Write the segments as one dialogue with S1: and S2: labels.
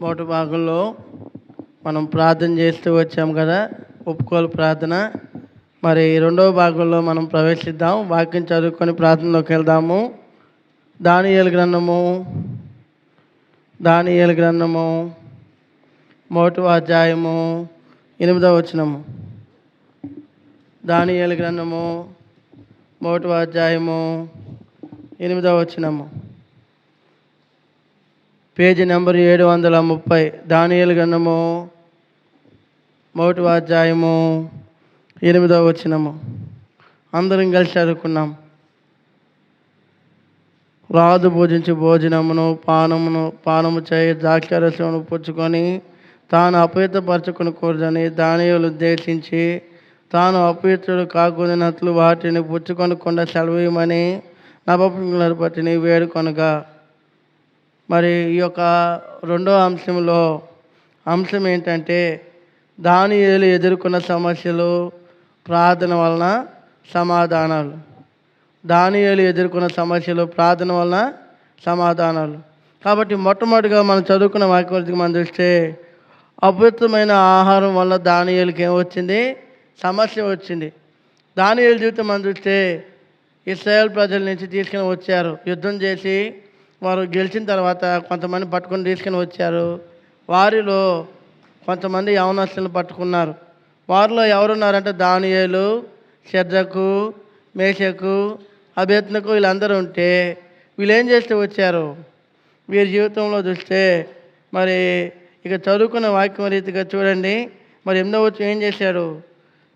S1: మొదటి భాగంలో మనం ప్రార్థన చేస్తూ వచ్చాం కదా, ఒప్పుకోలు ప్రార్థన. మరి రెండవ భాగంలో మనం ప్రవేశిద్దాం. వాక్యం చదువుకొని ప్రార్థనలోకి వెళ్దాము. దానియేలు గ్రంథము మొదటి అధ్యాయము 8వ వచనము. దానియేలు గ్రంథము మొదటి అధ్యాయము 8వ వచనము, పేజీ నెంబర్ 730. దానియేలు గ్రంథము మొదటి అధ్యాయము 8వ వచనము. అందరం కలిసి చదువుకున్నాం. రాజు భోజించి భోజనమును పానము చేయి ద్రాక్షారసమును పుచ్చుకొని తాను అపవిత్రపరచుకుని కూడదని దానియేలు ఉద్దేశించి తాను అపవిత్రుడు కాకూడనట్లు వాటిని పుచ్చుకొనకుండా సెలవేయమని నపుంసకులను బట్టి వేడుకొనగా. మరి ఈ యొక్క రెండో అంశం ఏంటంటే, దానియేలు ఎదుర్కొన్న సమస్యలు, ప్రార్థన వలన సమాధానాలు. దానియేలు ఎదుర్కొన్న సమస్యలు, ప్రార్థన వలన సమాధానాలు. కాబట్టి మొట్టమొదటిగా మనం చదువుకున్న వాక్యం మనం చూస్తే, అపవిత్రమైన ఆహారం వల్ల దానియేలుకి ఏమొచ్చింది? సమస్య వచ్చింది. దానియేలు జీవితం మనం చూస్తే, ఇశ్రాయేల్ ప్రజల నుంచి తీసుకుని వచ్చారు. యుద్ధం చేసి వారు గెలిచిన తర్వాత కొంతమంది పట్టుకొని తీసుకుని వచ్చారు. వారిలో కొంతమంది యవనస్తులను పట్టుకున్నారు. వారిలో ఎవరున్నారంటే దానియేలు, షద్రకు, మేషకు, అబేద్నెగో వీళ్ళందరూ ఉంటే, వీళ్ళు ఏం చేస్తూ వచ్చారు? వీరి జీవితంలో చూస్తే మరి ఇక చదువుకున్న వాక్యం రీతిగా చూడండి. మరి 8వ వచనం ఏం చేశాడు?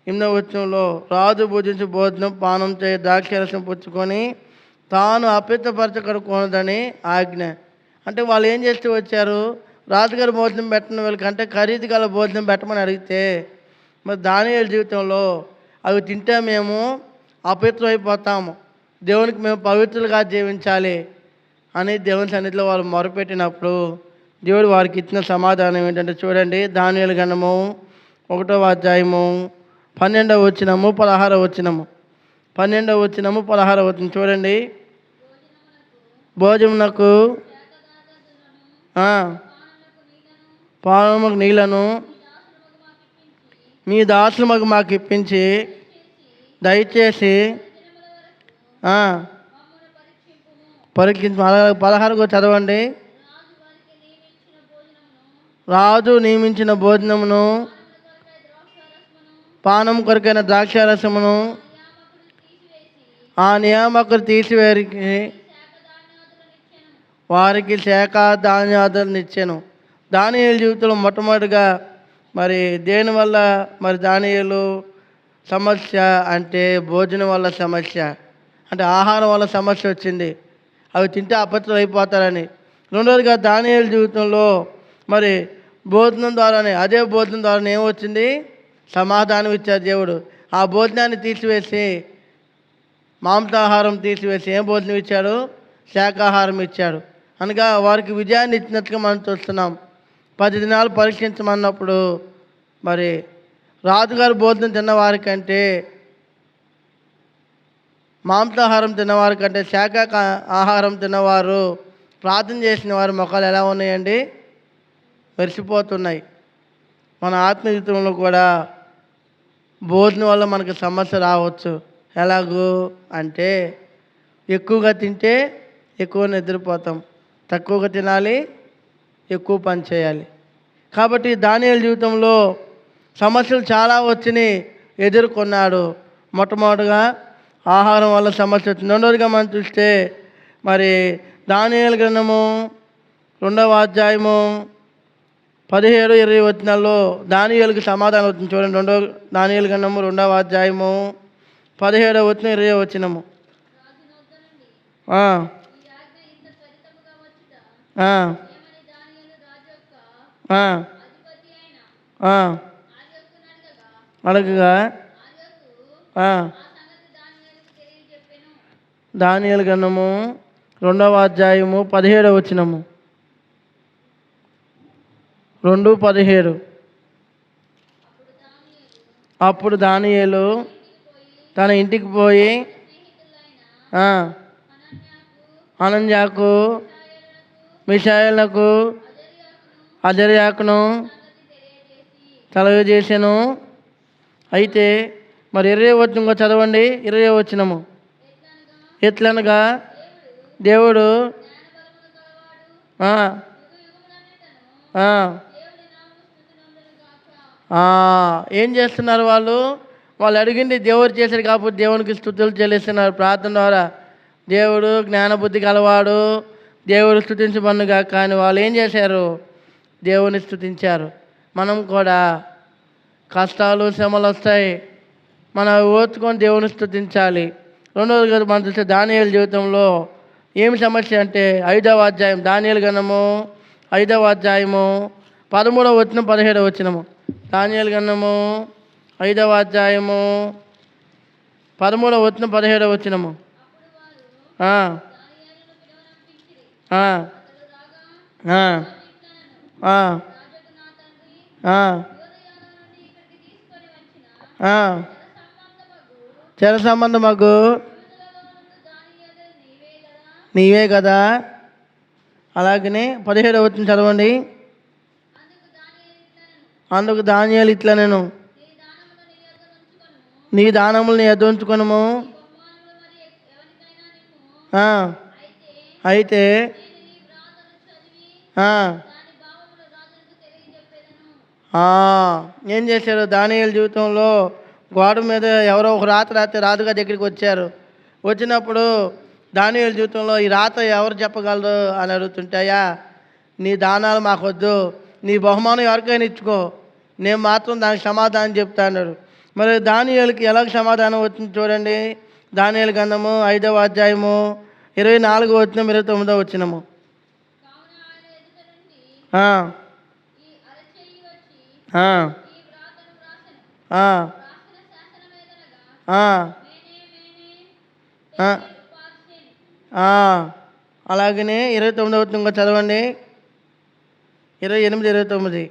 S1: 8వ వచనంలో రాజు భుజించి భోజనం పానం చేయి ద్రాక్షారసం పుచ్చుకొని తాను అపవిత్రపరచకూడదని ఆజ్ఞ. అంటే వాళ్ళు ఏం చేస్తూ వచ్చారు? రాజుగారి భోజనం పెట్టిన వీళ్ళకంటే ఖరీదు గల భోజనం పెట్టమని అడిగితే, మరి దానియేలు జీవితంలో అవి తింటే మేము అపవిత్రం అయిపోతాము, దేవునికి మేము పవిత్రులుగా జీవించాలి అని దేవుని సన్నిధిలో వాళ్ళు మొరపెట్టినప్పుడు దేవుడు వారికి ఇచ్చిన సమాధానం ఏంటంటే చూడండి. దానియేలు గ్రంథము 1వ అధ్యాయము 12వ వచనము 16వ వచనము. 12వ వచనము 16వ వచనం చూడండి. భోజనమునకు పానమునకు నీళ్లను మీ దాసులు మాకు ఇప్పించి దయచేసి పరీక్షించు. 16 చదవండి. రాజు నియమించిన భోజనమును పానం కొరకైన ద్రాక్షారసమును ఆ నియామకులు తీసివేరికి వారికి శాఖ ధాన్యాదులను ఇచ్చాను. దానియేలు జీవితంలో మొట్టమొదటిగా మరి దేనివల్ల మరి దానియేలు సమస్య అంటే భోజనం వల్ల సమస్య, అంటే ఆహారం వల్ల సమస్య వచ్చింది. అవి తింటే అపవిత్రులు అయిపోతారని. రెండవదిగా దానియేలు జీవితంలో మరి అదే భోజనం ద్వారానే ఏమొచ్చింది? సమాధానం ఇచ్చారు దేవుడు. ఆ భోజనాన్ని తీసివేసి మాంసాహారం తీసివేసి ఏం భోజనం ఇచ్చాడు? శాకాహారం ఇచ్చాడు. అనగా వారికి విజయాన్ని ఇచ్చినట్టుగా మనం చూస్తున్నాం. 10 దినాలు పరీక్షించమన్నప్పుడు మరి రాజుగారు భోజనం తిన్నవారికంటే, మాంసాహారం తిన్నవారికంటే ఆహారం తిన్నవారు, ప్రార్థన చేసిన వారి ముఖాలు ఎలా ఉన్నాయండి? మెరిసిపోతున్నాయి. మన ఆత్మ జీవితంలో కూడా భోజనం వల్ల మనకు సమస్య రావచ్చు. ఎలాగూ అంటే, ఎక్కువగా తింటే ఎక్కువ నిద్రపోతాం, తక్కువగా తినాలి, ఎక్కువ పని చేయాలి. కాబట్టి దానియేలు జీవితంలో సమస్యలు చాలా వచ్చినాయి, ఎదుర్కొన్నాడు. మొట్టమొదటిగా ఆహారం వల్ల సమస్య వచ్చింది. రెండవదిగా మనం చూస్తే మరి దానియేలు గ్రంథము 2వ అధ్యాయము 17-20 వచనాల్లో దానియేలుకి సమాధానం వచ్చింది. చూడండి. దానియేలు గ్రంథము 2వ అధ్యాయము 17వ వచనం 20వ వచనము. అడగగా దానియేలు గ్రంథము 2వ అధ్యాయము 17వ వచనము. 2:17. అప్పుడు దానియేలు తన ఇంటికి పోయి హనన్యాకు, మిషాయేలునకు, అజర్యాకును కలుగజేసెను. అయితే మరి 20 వచనం ఇంకో చదవండి. 20 వచనము. ఎట్లనగా దేవుడు ఆ, ఆ, ఆ, ఏం చేస్తున్నారు వాళ్ళు? వాళ్ళు అడిగింది దేవుడు చేశారు కాబట్టి దేవునికి స్తుతులు చెల్లిస్తున్నారు ప్రార్థన ద్వారా. దేవుడు జ్ఞానబుద్ధి కలవాడు, దేవుడు స్తుతించబడునుగా. కానీ వాళ్ళు ఏం చేశారు? దేవుని స్తుతించారు. మనం కూడా కష్టాలు శ్రమలు వస్తాయి, మనం ఓర్చుకొని దేవుని స్తుతించాలి. రెండవది కదా మనం చూస్తే దానియేలు జీవితంలో ఏమి సమస్య అంటే 5వ అధ్యాయం, దానియేలు గ్రంథము 5వ అధ్యాయము 13వ వచనం 17వ వచనము. దానియేలు గ్రంథము 5వ అధ్యాయము 13వ వచనం 17వ వచనము. ఆ, ఆ, ఆ, ఆ, ఆ, ఆ, చెర సంబంధమగు నీవే కదా. అలాగనే 17వ వచనం చదవండి. అందుకు దానియేలు ఇట్లా నేను నీ దానములు నీ యొద్ద ఉంచుకొనుము. అయితే ఏం చేశారు? దానియేలు జీవితంలో గోడ మీద ఎవరో ఒక రాత రాస్తే రాజుగా దగ్గరికి వచ్చారు. వచ్చినప్పుడు దానియేలు జీవితంలో ఈ రాత ఎవరు చెప్పగలరు అని అడుగుతుంటాయా, నీ దానాలు మాకొద్దు, నీ బహుమానం ఎవరికైనా ఇచ్చుకో, నేను మాత్రం దానికి సమాధానం చెప్తా అన్నాడు. మరి దానియేలుకి ఎలాగ సమాధానం వచ్చింది చూడండి. దానియేలు గ్రంథము 5వ అధ్యాయము 24వ వచనం 29వ వచనము. అలాగనే 29వ వచనం ఇంకా చదవండి. 28, 29.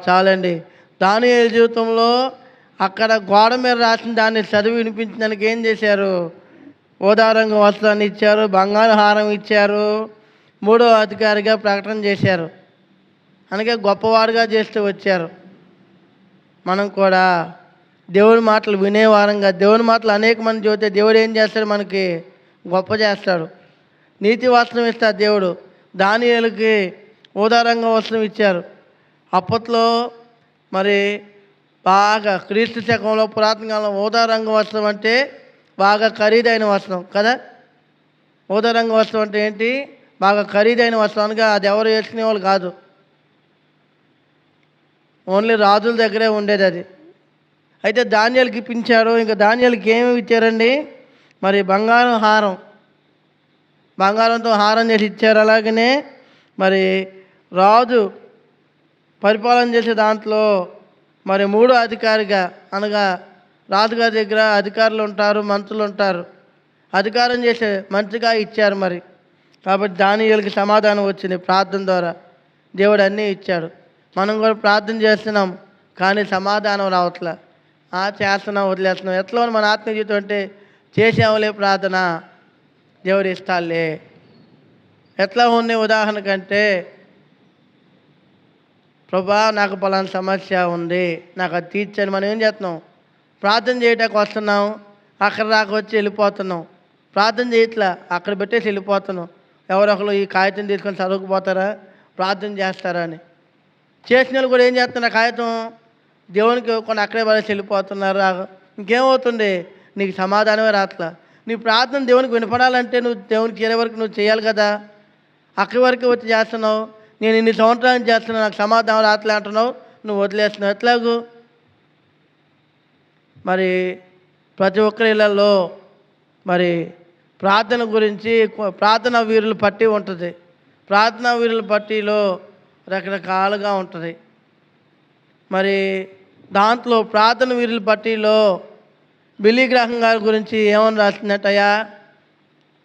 S1: చాలండి. దానియేలు జీవితంలో అక్కడ గోడ మీద రాసిన దాన్ని చదివి వినిపించడానికి ఏం చేశారు? ఓదారంగ వస్త్రాన్ని ఇచ్చారు, బంగారు హారం ఇచ్చారు, 3వ అధికారిగా ప్రకటన చేశారు. అందుకే గొప్పవాడుగా చేస్తూ వచ్చారు. మనం కూడా దేవుడి మాటలు వినేవారంగా, దేవుని మాటలు అనేక మంది చూస్తే దేవుడు ఏం చేస్తాడు? మనకి గొప్ప చేస్తాడు. నీతి వస్త్రం ఇస్తాడు దేవుడు. దానియేలుకి ఓదారంగ వస్త్రం ఇచ్చారు. అప్పట్లో మరి బాగా క్రీస్తు శకంలో పురాతన కాలంలో ఓదారంగ వస్త్రం అంటే బాగా ఖరీదైన వస్త్రం కదా. ఓదారంగ వస్త్రం అంటే ఏంటి? బాగా ఖరీదైన వస్త్రం. అనగా అది ఎవరు వేసుకునేవాళ్ళు కాదు, ఓన్లీ రాజుల దగ్గరే ఉండేది అది. అయితే దానియేలుకి ఇప్పించారు. ఇంకా దానియేలుకి ఏమి ఇచ్చారండి? మరి బంగారం హారం, బంగారంతో హారం చేసి ఇచ్చారు. అలాగనే మరి రాజు పరిపాలన చేసే దాంట్లో మరి 3వ అధికారిగా, అనగా రాజుగారి దగ్గర అధికారులు ఉంటారు, మంత్రులు ఉంటారు, అధికారం చేసే మంత్రిగా ఇచ్చారు. మరి కాబట్టి దానియేలుకి సమాధానం వచ్చింది ప్రార్థన ద్వారా. దేవుడు అన్నీ ఇచ్చాడు. మనం కూడా ప్రార్థన చేస్తున్నాం కానీ సమాధానం రావట్లే. చేస్తున్నాం, వదిలేస్తున్నాం. ఎట్లా మన ఆత్మీయ జీవితం అంటే చేసాములే ప్రార్థన, దేవుడు ఇస్తాలే. ఎట్లా ఉంది? ఉదాహరణ కంటే, ప్రభా నాకు పలానా సమస్య ఉంది, నాకు అది తీర్చని. మనం ఏం చేస్తున్నాం? ప్రార్థన చేయటానికి వస్తున్నాం, అక్కడ దాకా వచ్చి వెళ్ళిపోతున్నాం. ప్రార్థన చేయట్లా, అక్కడ పెట్టేసి వెళ్ళిపోతున్నాం. ఎవరొకరు ఈ కాగితం తీసుకొని చదువుకుపోతారా, ప్రార్థన చేస్తారా అని. చేసిన వాళ్ళు కూడా ఏం చేస్తున్నారు? కాగితం దేవునికి కొన్ని అక్కడే పడేసి వెళ్ళిపోతున్నారు. ఇంకేమవుతుంది? నీకు సమాధానమే రాట్లా. నీ ప్రార్థన దేవునికి వినపడాలంటే నువ్వు దేవునికి చేరే వరకు నువ్వు చేయాలి కదా. అక్కడి వరకు వచ్చి చేస్తున్నావు, నేను ఇన్ని సంవత్సరాలు చేస్తున్నాను, నాకు సమాధానం రాట్లే అంటున్నావు, నువ్వు వదిలేస్తున్నావు. ఎట్లాగూ? మరి ప్రతి ఒక్కరి ఇళ్ళల్లో మరి ప్రార్థన గురించి ప్రార్థనా వీరుల పట్టి ఉంటుంది. ప్రార్థనా వీరుల పట్టిలో రకరకాలుగా ఉంటుంది. మరి దాంట్లో ప్రార్థన వీరుల పట్టిలో బిల్లీ గ్రాహం గారి గురించి ఏమని రాసిందటయ్యా?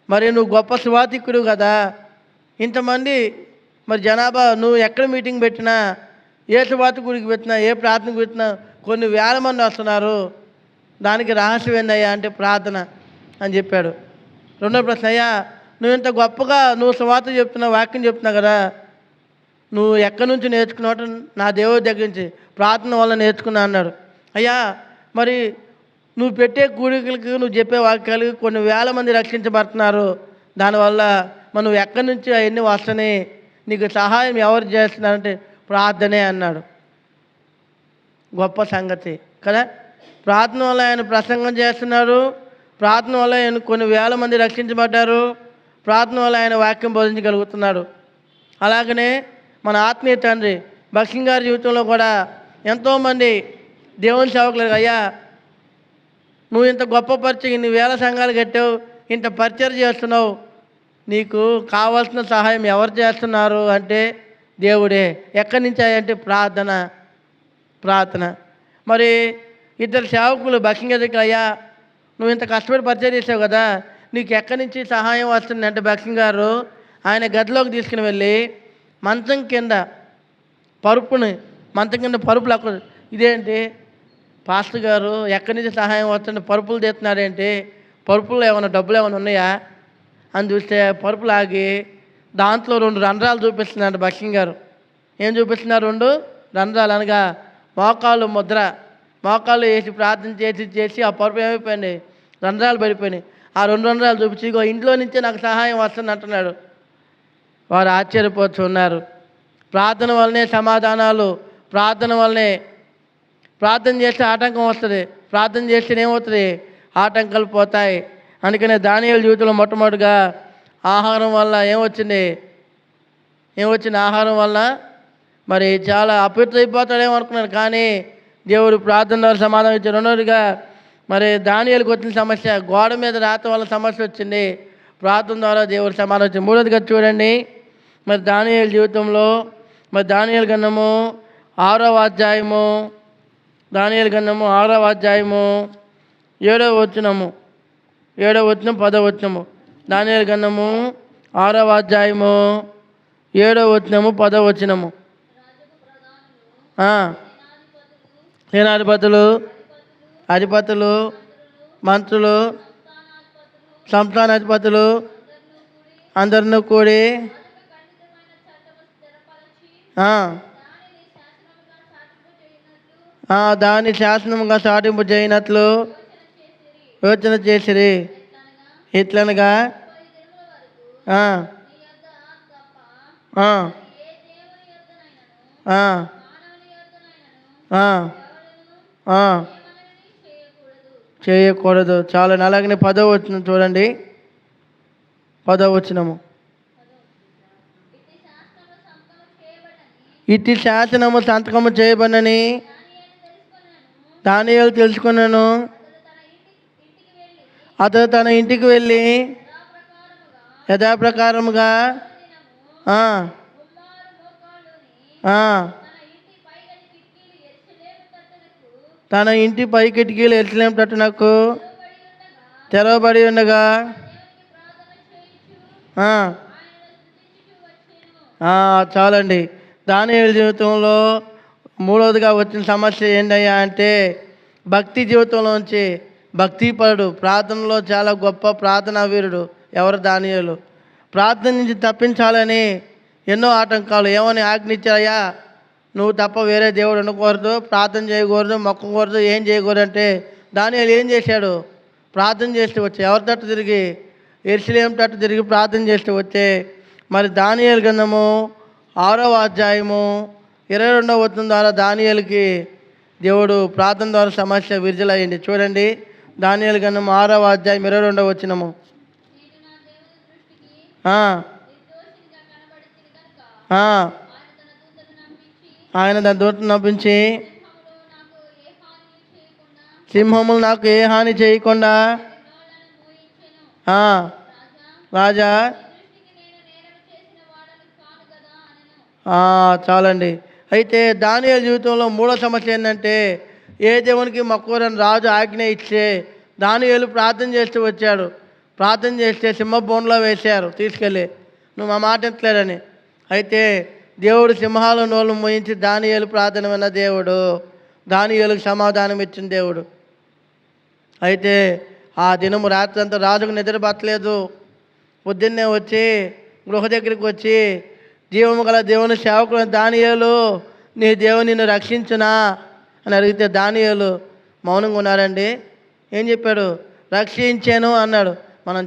S1: మరి నువ్వు గొప్ప సువార్థికుడు కదా, ఇంతమంది మరి జనాభా నువ్వు ఎక్కడ మీటింగ్ పెట్టినా, ఏ సువార్త గుడికి పెట్టినా, ఏ ప్రార్థనకు పెట్టినా కొన్ని వేల మంది వస్తున్నారు. దానికి రహస్యం ఏందయ్యా అంటే ప్రార్థన అని చెప్పాడు. రెండో ప్రశ్న, అయ్యా నువ్వు ఇంత గొప్పగా నువ్వు సువార్త చెప్తున్నావు, వాక్యం చెప్తున్నావు కదా, నువ్వు ఎక్కడి నుంచి నేర్చుకున్నావు? నా దేవుడి దగ్గర నుంచి ప్రార్థన వల్ల నేర్చుకున్నా అన్నాడు. అయ్యా మరి నువ్వు పెట్టే కూడికలకి, నువ్వు చెప్పే వాక్యాలకి కొన్ని వేల మంది రక్షించబడుతున్నారు. దానివల్ల మనం ఎక్కడి నుంచి అవన్నీ వస్తున్నాయి, నీకు సహాయం ఎవరు చేస్తున్నారంటే ప్రార్థనే అన్నాడు. గొప్ప సంగతి కదా. ప్రార్థన వల్ల ఆయన ప్రసంగం చేస్తున్నారు, ప్రార్థన వల్ల ఆయన కొన్ని వేల మంది రక్షించబడ్డారు, ప్రార్థన వల్ల ఆయన వాక్యం బోధించగలుగుతున్నాడు. అలాగనే మన ఆత్మీయ తండ్రి భక్సింగ్ గారి జీవితంలో కూడా ఎంతోమంది దేవుని సేవకులు, అయ్యా నువ్వు ఇంత గొప్ప పరిచయం, ఇన్ని వేల సంఘాలు కట్టావు, ఇంత పరిచయం చేస్తున్నావు, నీకు కావాల్సిన సహాయం ఎవరు చేస్తున్నారు అంటే దేవుడే. ఎక్కడి నుంచి అంటే ప్రార్థన. మరి ఇద్దరు సేవకులు భక్సింగ్ దగ్గర, అయ్యా నువ్వు ఇంత కష్టపడి పరిచయం చేసావు కదా, నీకు ఎక్కడి నుంచి సహాయం వస్తుంది అంటే భక్సింగ్ గారు ఆయన గదిలోకి తీసుకుని వెళ్ళి మంచం కింద పరుపులు అక్కడ, ఇదేంటి పాస్టర్ గారు ఎక్కడి నుంచి సహాయం వస్తుంది, పరుపులు తీస్తున్నారేంటి, పరుపుల్లో ఏమైనా డబ్బులు ఏమైనా ఉన్నాయా అని చూస్తే పరుపులు ఆగి దాంట్లో 2 రంధ్రాలు చూపిస్తున్నాడు భక్సింగ్ గారు. ఏం చూపిస్తున్నారు? 2 రంధ్రాలు అనగా మోకాళ్ళు వేసి ప్రార్థన చేసి ఆ పరుపు ఏమైపోయింది, రంధ్రాలు పడిపోయినాయి. ఆ 2 రంధ్రాలు చూపించి, ఇగో ఇంట్లో నుంచే నాకు సహాయం వస్తుంది అంటున్నాడు. వారు ఆశ్చర్యపోతున్నారు. ప్రార్థన వల్లనే సమాధానాలు, ప్రార్థన వల్లనే. ప్రార్థన చేస్తే ఆటంకం వస్తుంది, ప్రార్థన చేస్తే ఏమవుతుంది, ఆటంకాలు పోతాయి. అందుకనే దానియేలు జీవితంలో మొట్టమొదటిగా ఆహారం వల్ల ఏమొచ్చింది, ఆహారం వల్ల మరి చాలా అపవిత్రైపోతాడేమో అనుకున్నాడు, కానీ దేవుడు ప్రార్థన ద్వారా సమాధానం ఇచ్చాడు. రెండోదిగా మరి దానియేలుకి వచ్చిన సమస్య, గోడ మీద రాత వల్ల సమస్య వచ్చింది, ప్రార్థన ద్వారా దేవుడు సమాధానం ఇచ్చింది. మూడోదిగా చూడండి, మరి దానియేలు జీవితంలో మరి దానియేలు గ్రంథము 6వ అధ్యాయము 7వ వచనము 10వ వచనము. దానియేలు గ్రంథము 6వ అధ్యాయము 7వ వచనము 10వ వచనము. సేనాధిపతులు, అధిపతులు, మంత్రులు, సంస్థానాధిపతులు అందరినీ కూడి దాని శాసనముగా సాటింపు చేయనట్లు యోచన చేసిరి. ఎట్లనగా చేయకూడదు. చాలా. అలాగనే 10వ వచనం చూడండి, 10వ వచనము. ఇట్టి శాసనము సంతకము చేయబడనని దానియేలు తెలుసుకున్నాను. అతడు తన ఇంటికి వెళ్ళి యథాప్రకారముగా తన ఇంటి పై కిటికీలు ఎరుసలేము తట్టునకు తెరవబడి ఉండగా చాలండి. దానియేలు జీవితంలో మూడవదిగా వచ్చిన సమస్య ఏంటయ్యా అంటే భక్తి జీవితంలోంచి భక్తిపరుడు, ప్రార్థనలో చాలా గొప్ప ప్రార్థనా వీరుడు ఎవరు? దానియేలు. ప్రార్థన నుంచి తప్పించాలని ఎన్నో ఆటంకాలు. ఏమని ఆజ్ఞించాయా, నువ్వు తప్ప వేరే దేవుడు ఉండకూడదు, ప్రార్థన చేయకూడదు, మొక్కకూడదు, ఏం చేయకూడదు అంటే దానియేలు ఏం చేశాడు? ప్రార్థన చేస్తూ వచ్చే, ఎవరి తట్టు తిరిగి, యెరూషలేము తట్టు తిరిగి ప్రార్థన చేస్తూ వచ్చే. మరి దానియేలు గ్రంథము 6వ అధ్యాయము 22వ వచనం ద్వారా దానియేలుకి దేవుడు ప్రార్థన ద్వారా సమస్య విడుదలయ్యింది. చూడండి, దానియేలు గ్రంథం 6వ అధ్యాయం 22వ వచనము. ఆయన తన దూతను నంపించి సింహములు నాకు ఏ హాని చేయకుండా రాజా. చాలండి. అయితే దానియేలు జీవితంలో మూడో సమస్య ఏంటంటే ఏ దేవునికి మొక్కరని రాజు ఆజ్ఞ ఇచ్చే దానియేలు ప్రార్థన చేస్తూ వచ్చాడు. ప్రార్థన చేస్తే సింహ బోన్లో వేశారు తీసుకెళ్ళి, నువ్వు మా మాట ఎత్తలేదని. అయితే దేవుడు సింహాల నోళ్ళు మోయించి దానియేలు ప్రార్థన విన్న దేవుడు, దానియేలుకు సమాధానం ఇచ్చిన దేవుడు. అయితే ఆ దినము రాత్రి అంతా రాజుకు నిద్ర పట్టలేదు. పొద్దున్నే వచ్చి గృహ దగ్గరికి వచ్చి, జీవము గల దేవుని సేవకుడు దానియేలు, నీ దేవుని నిన్ను రక్షించునా అని అడిగితే దానియేలు మౌనంగా ఉన్నారండి. ఏం చెప్పాడు? రక్షించాను అన్నాడు. మనం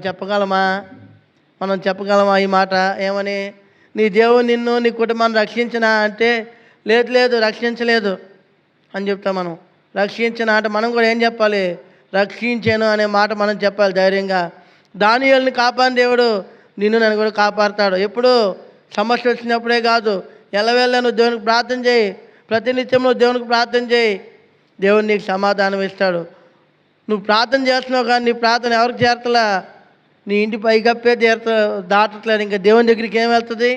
S1: చెప్పగలమా ఈ మాట? ఏమని? నీ దేవుడు నిన్ను నీ కుటుంబాన్ని రక్షించినా అంటే, లేదు రక్షించలేదు అని చెప్తాం మనం. రక్షించిన అంటే మనం కూడా ఏం చెప్పాలి? రక్షించాను అనే మాట మనం చెప్పాలి ధైర్యంగా. దానియేలుని కాపాడిన దేవుడు నిన్ను నన్ను కూడా కాపాడుతాడు. ఎప్పుడు? సమస్య వచ్చినప్పుడే కాదు, ఎల్లవేళ నువ్వు దేవునికి ప్రార్థన చేయి. ప్రతినిత్యం నువ్వు దేవునికి ప్రార్థన చేయి, దేవుడు నీకు సమాధానం ఇస్తాడు. నువ్వు ప్రార్థన చేస్తున్నావు కానీ నీ ప్రార్థన ఎవరికి చేరతలా? నీ ఇంటి పైకప్పే దాటట్లేదు. ఇంకా దేవుని దగ్గరికి ఏం వెళ్తుంది?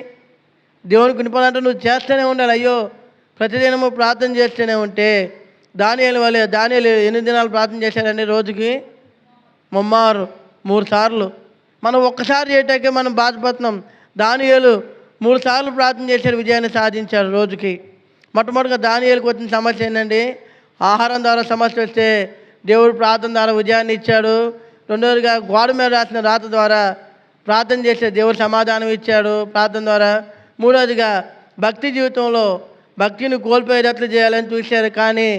S1: దేవునికి వినపాలంటే నువ్వు చేస్తూనే ఉండాలి. అయ్యో, ప్రతిదినము ప్రార్థన చేస్తూనే ఉంటే దానియేలు వలె. దానియేలు 8 దినాలు ప్రార్థన చేశారండి, రోజుకి 3 సార్లు. మనం ఒక్కసారి చేయటాకే మనం బాధపడుతున్నాం. దానియేలు 3 సార్లు ప్రార్థన చేశారు, విజయాన్ని సాధించారు రోజుకి. మొట్టమొదటిగా దానియేలుకు వచ్చిన సమస్య ఏంటండి? ఆహారం ద్వారా సమస్య వస్తే దేవుడు ప్రార్థన ద్వారా విజయాన్ని ఇచ్చాడు. రెండవదిగా గోడ మీద రాసిన రాత ద్వారా ప్రార్థన చేస్తే దేవుడు సమాధానం ఇచ్చాడు ప్రార్థన ద్వారా. మూడవదిగా భక్తి జీవితంలో భక్తిని కోల్పోయేటట్లు చేయాలని చూశారు, కానీ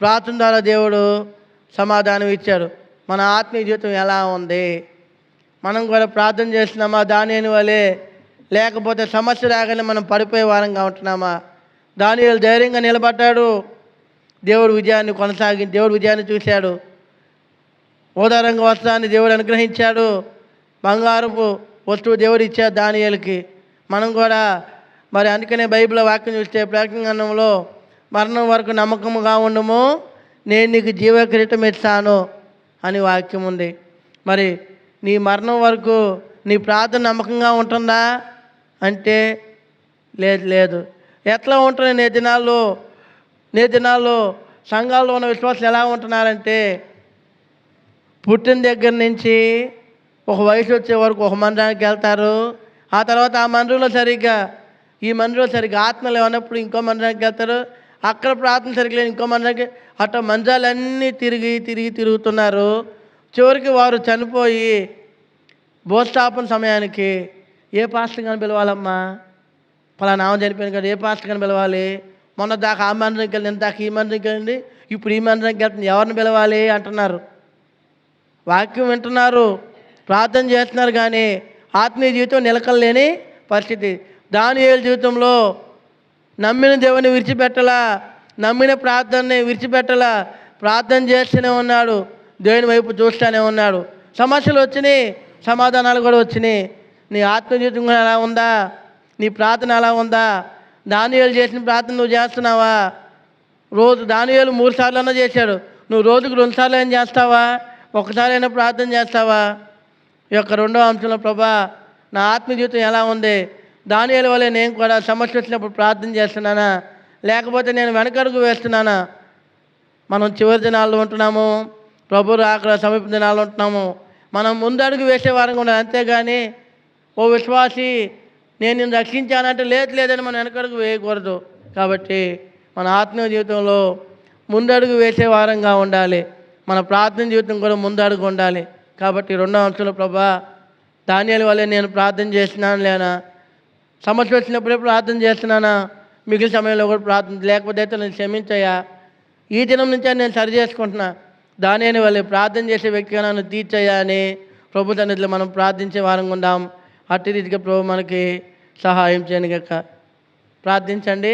S1: ప్రార్థన ద్వారా దేవుడు సమాధానం ఇచ్చాడు. మన ఆత్మీయ జీవితం ఎలా ఉంది? మనం కూడా ప్రార్థన చేస్తున్నామా దానియేలు వలె? లేకపోతే సమస్య రాగానే మనం పడిపోయే వారంగా ఉంటున్నామా? దానియేలు ధైర్యంగా నిలబడ్డాడు. దేవుడు విజయాన్ని చూశాడు. ఓదారంగ వస్త్రాన్ని దేవుడు అనుగ్రహించాడు. బంగారపు వస్తువు దేవుడు ఇచ్చాడు దానియేలుకి. మనం కూడా మరి అందుకనే బైబిల్ వాక్యం చూస్తే ప్రకటన గ్రంథంలో మరణం వరకు నమ్మకముగా ఉండము, నేను నీకు జీవ కిరీటం ఇస్తాను అని వాక్యం ఉంది. మరి నీ మరణం వరకు నీ ప్రార్థన నమ్మకంగా ఉంటుందా అంటే లేదు. ఎట్లా ఉంటుంది? నే దినాల్లో సంఘాల్లో ఉన్న విశ్వాసులు ఎలా ఉంటున్నారంటే, పుట్టిన దగ్గర నుంచి ఒక వయసు వచ్చే వరకు ఒక మందిరానికి వెళ్తారు. ఆ తర్వాత ఈ మందిరంలో సరిగ్గా ఆత్మలు ఏమన్నప్పుడు ఇంకో మందిరానికి వెళ్తారు. అక్కడ ప్రార్థన సరిగ్గా లేదు, ఇంకో మందిరానికి. అట్లా మందిరాలన్నీ తిరుగుతున్నారు. చివరికి వారు చనిపోయి భూస్థాపన సమయానికి ఏ పాస్టర్ కానీ పిలవాలమ్మా? పలానా ఆమె చనిపోయింది కదా, ఏ పాస్టర్ కానీ పిలవాలి? మొన్న దాకా ఆ మందిరానికి వెళ్ళి, దాకా ఈ మందిరానికి వెళ్ళండి, ఇప్పుడు ఈ మందిరానికి వెళ్తుంది, ఎవరిని పిలవాలి అంటున్నారు. వాక్యం వింటున్నారు, ప్రార్థన చేస్తున్నారు, కానీ ఆత్మీయ జీవితం నిలకలేని పరిస్థితి. దానియేలు జీవితంలో నమ్మిన దేవుని విడిచిపెట్టలా, నమ్మిన ప్రార్థనని విడిచిపెట్టలా. ప్రార్థన చేస్తూనే ఉన్నాడు, దేవుని వైపు చూస్తూనే ఉన్నాడు. సమస్యలు వచ్చినాయి, సమాధానాలు కూడా వచ్చినాయి. నీ ఆత్మీయ జీవితం కూడా ఎలా ఉందా? నీ ప్రార్థన ఎలా ఉందా? దానియేలు చేసిన ప్రార్థన నువ్వు చేస్తున్నావా? దానియేలు 3 సార్లు చేశాడు. నువ్వు రోజుకు 2 సార్లు ఏం చేస్తావా? ఒకసారి అయినా ప్రార్థన చేస్తావా? ఈ యొక్క రెండవ అంశంలో, ప్రభా నా ఆత్మీయ జీవితం ఎలా ఉంది? దానియేలు వలె నేను కూడా సమస్య వచ్చినప్పుడు ప్రార్థన చేస్తున్నానా, లేకపోతే నేను వెనకడుగు వేస్తున్నానా? మనం చివరి దినాల్లో ఉంటున్నాము, ప్రభు రాకడ సమీప దినాల్లో ఉంటున్నాము. మనం ముందడుగు వేసే వారంగా ఉండాలి. అంతేగాని ఓ విశ్వాసి నేను నిన్ను రక్షించానంటే లేదని మనం వెనకడుగు వేయకూడదు. కాబట్టి మన ఆత్మీయ జీవితంలో ముందడుగు వేసే వారంగా ఉండాలి. మన ప్రార్థన జీవితం కూడా ముందడుగు ఉండాలి. కాబట్టి రెండవ అంశంలో, ప్రభా దానియేలు వలె నేను ప్రార్థన చేస్తున్నాను లేనా? సమస్య వచ్చినప్పుడే ప్రార్థన చేస్తున్నానా? మిగిలిన సమయంలో కూడా ప్రార్థన లేకపోతే అయితే నేను క్షమించయ్యా, ఈ దినం నుంచి నేను సరి చేసుకుంటున్నా, దానియేలు వలె ప్రార్థన చేసే వ్యక్తిగా నన్ను తీర్చయ్యా అని ప్రభు సన్నిధిలో మనం ప్రార్థించే వారంగా ఉందాం. అట్టి రీతిగా ప్రభు మనకి సహాయం చేయను గాక. ప్రార్థించండి.